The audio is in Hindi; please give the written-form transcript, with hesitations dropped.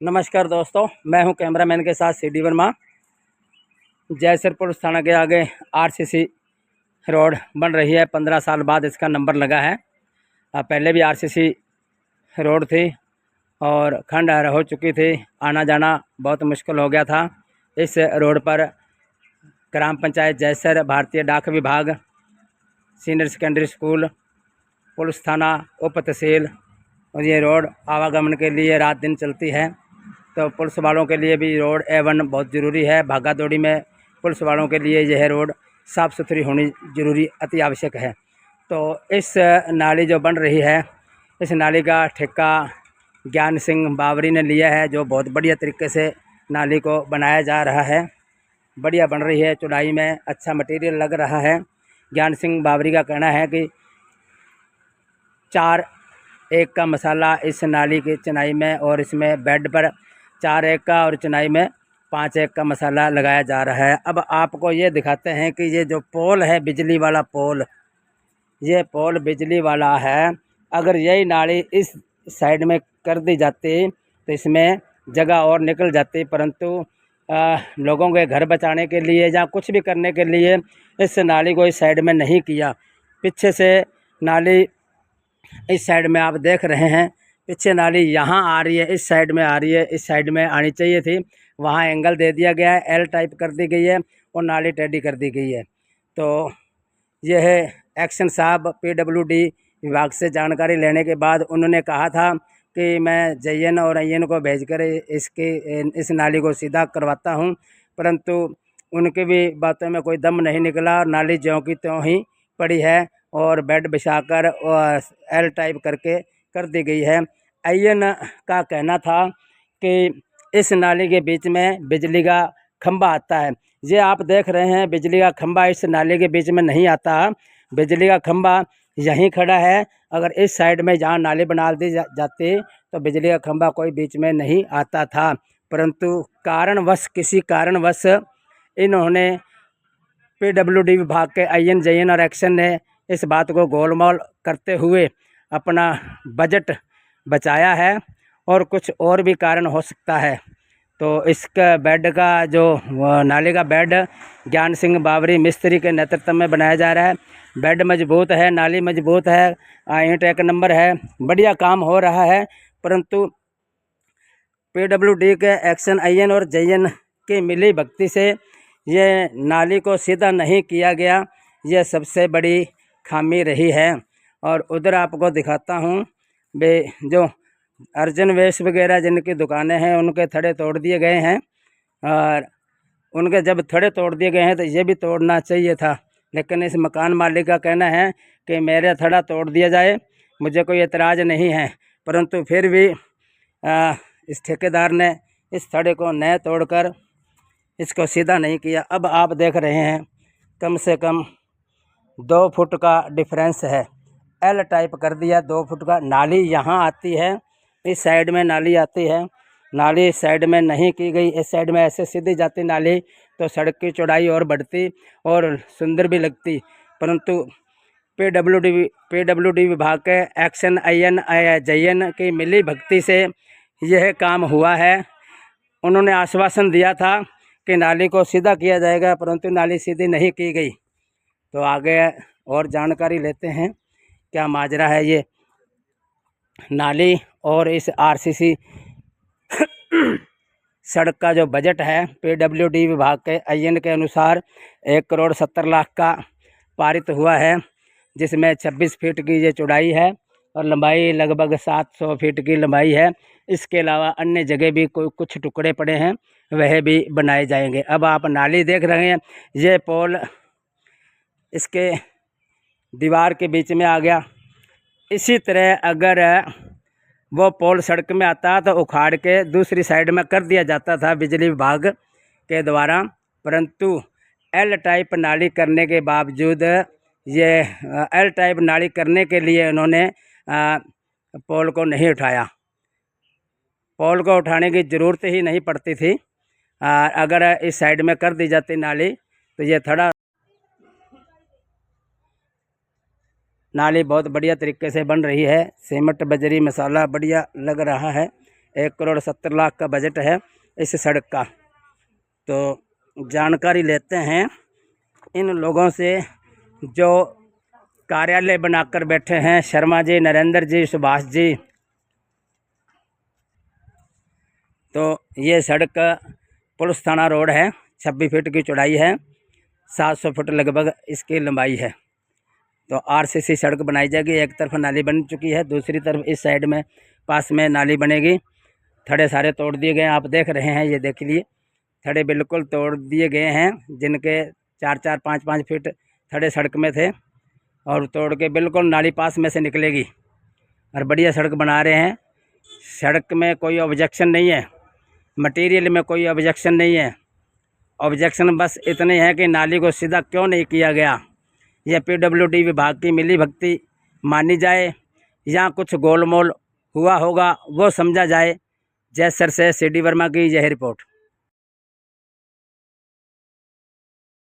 नमस्कार दोस्तों, मैं हूं कैमरामैन के साथ सीडी वर्मा। जयसर पुलिस थाना के आगे आरसीसी रोड बन रही है। 15 साल बाद इसका नंबर लगा है। पहले भी आरसीसी रोड थी और खंडहर हो चुकी थी। आना जाना बहुत मुश्किल हो गया था। इस रोड पर ग्राम पंचायत जयसर, भारतीय डाक विभाग, सीनियर सेकेंडरी स्कूल, पुलिस थाना, उप तहसील और ये रोड आवागमन के लिए रात दिन चलती है। तो पुलिस वालों के लिए भी रोड A1 बहुत ज़रूरी है। भागा दौड़ी में पुलिस वालों के लिए यह रोड साफ़ सुथरी होनी ज़रूरी अति आवश्यक है। तो इस नाली जो बन रही है, इस नाली का ठेका ज्ञान सिंह बावरी ने लिया है, जो बहुत बढ़िया तरीके से नाली को बनाया जा रहा है। बढ़िया बन रही है, चौड़ाई में अच्छा मटेरियल लग रहा है। ज्ञान सिंह बावरी का कहना है कि 4-1 का मसाला इस नाली की चुनाई में और इसमें बेड पर 4-1 का और चुनाई में 5-1 का मसाला लगाया जा रहा है। अब आपको ये दिखाते हैं कि ये जो पोल है, बिजली वाला पोल, ये पोल बिजली वाला है। अगर यही नाली इस साइड में कर दी जाती तो इसमें जगह और निकल जाती, परंतु लोगों के घर बचाने के लिए या कुछ भी करने के लिए इस नाली को इस साइड में नहीं किया। पीछे से नाली इस साइड में आप देख रहे हैं, पीछे नाली यहाँ आ रही है, इस साइड में आ रही है, इस साइड में आनी चाहिए थी। वहाँ एंगल दे दिया गया है, L टाइप कर दी गई है और नाली टेढ़ी कर दी गई है। तो यह है एक्शन साहब PWD विभाग से जानकारी लेने के बाद उन्होंने कहा था कि मैं JN और IN को भेजकर इस नाली को सीधा करवाता हूं, परंतु उनकी भी बातों में कोई दम नहीं निकला और नाली ज्यों की त्यों ही पड़ी है और बेड बिछाकर और L टाइप करके कर दी गई है। IN का कहना था कि इस नाली के बीच में बिजली का खंभा आता है। ये आप देख रहे हैं, बिजली का खंभा इस नाली के बीच में नहीं आता। बिजली का खंभा यहीं खड़ा है। अगर इस साइड में जहाँ नाली बना दी जाती तो बिजली का खंभा कोई बीच में नहीं आता था, परंतु किसी कारणवश इन्होंने PWD विभाग के IN, JN और एक्शन ने इस बात को गोलमाल करते हुए अपना बजट बचाया है और कुछ और भी कारण हो सकता है। तो इसका बेड का जो नाली का बेड ज्ञान सिंह बावरी मिस्त्री के नेतृत्व में बनाया जा रहा है। बेड मजबूत है, नाली मजबूत है, ईंट 1 नंबर है, बढ़िया काम हो रहा है, परंतु PWD के एक्शन, IN और JN की मिली भक्ति से ये नाली को सीधा नहीं किया गया। ये सबसे बड़ी खामी रही है। और उधर आपको दिखाता हूँ बे, जो अर्जुन वेश वगैरह जिनकी दुकानें हैं उनके थड़े तोड़ दिए गए हैं और उनके जब थड़े तोड़ दिए गए हैं तो ये भी तोड़ना चाहिए था, लेकिन इस मकान मालिक का कहना है कि मेरा थड़ा तोड़ दिया जाए, मुझे कोई एतराज़ नहीं है, परंतु फिर भी इस ठेकेदार ने इस थड़े को न तोड़कर इसको सीधा नहीं किया। अब आप देख रहे हैं कम से कम 2 फुट का डिफरेंस है, L टाइप कर दिया 2 फुट का। नाली यहाँ आती है, इस साइड में नाली आती है, नाली इस साइड में नहीं की गई। इस साइड में ऐसे सीधी जाती नाली तो सड़क की चौड़ाई और बढ़ती और सुंदर भी लगती, परंतु PWD विभाग के एक्शन, IN, JN की मिली भक्ति से यह काम हुआ है। उन्होंने आश्वासन दिया था कि नाली को सीधा किया जाएगा, परंतु नाली सीधी नहीं की गई। तो आगे और जानकारी लेते हैं क्या माजरा है ये नाली और इस RCC सड़क का जो बजट है PWD विभाग के IN के अनुसार 1,70,00,000 का पारित हुआ है, जिसमें 26 फीट की ये चौड़ाई है और लंबाई लगभग 700 फीट की लंबाई है। इसके अलावा अन्य जगह भी कुछ टुकड़े पड़े हैं, वह भी बनाए जाएंगे। अब आप नाली देख रहे हैं, ये पोल इसके दीवार के बीच में आ गया। इसी तरह अगर वो पोल सड़क में आता तो उखाड़ के दूसरी साइड में कर दिया जाता था बिजली विभाग के द्वारा, परंतु L टाइप नाली करने के बावजूद ये L टाइप नाली करने के लिए उन्होंने पोल को नहीं उठाया। पोल को उठाने की ज़रूरत ही नहीं पड़ती थी। अगर इस साइड में कर दी जाती नाली तो ये थोड़ा नाली बहुत बढ़िया तरीके से बन रही है। सीमेंट बजरी मसाला बढ़िया लग रहा है। 1,70,00,000 का बजट है इस सड़क का। तो जानकारी लेते हैं इन लोगों से जो कार्यालय बनाकर बैठे हैं, शर्मा जी, नरेंद्र जी, सुभाष जी। तो ये सड़क पुलिस थाना रोड है, 26 फीट की चौड़ाई है, 700 फुट लगभग इसकी लंबाई है। तो आरसीसी सड़क बनाई जाएगी। एक तरफ नाली बन चुकी है, दूसरी तरफ इस साइड में पास में नाली बनेगी। थड़े सारे तोड़ दिए गए हैं, आप देख रहे हैं, ये देख लिए थड़े बिल्कुल तोड़ दिए गए हैं, जिनके 4-4, 5-5 फीट थड़े सड़क में थे और तोड़ के बिल्कुल नाली पास में से निकलेगी और बढ़िया सड़क बना रहे हैं। सड़क में कोई ऑब्जेक्शन नहीं है, मटेरियल में कोई ऑब्जेक्शन नहीं है। ऑब्जेक्शन बस इतने हैं कि नाली को सीधा क्यों नहीं किया गया। यह PWD विभाग की मिली भगती मानी जाए या कुछ गोलमोल हुआ होगा वो समझा जाए। जय सर से CD वर्मा की यह रिपोर्ट।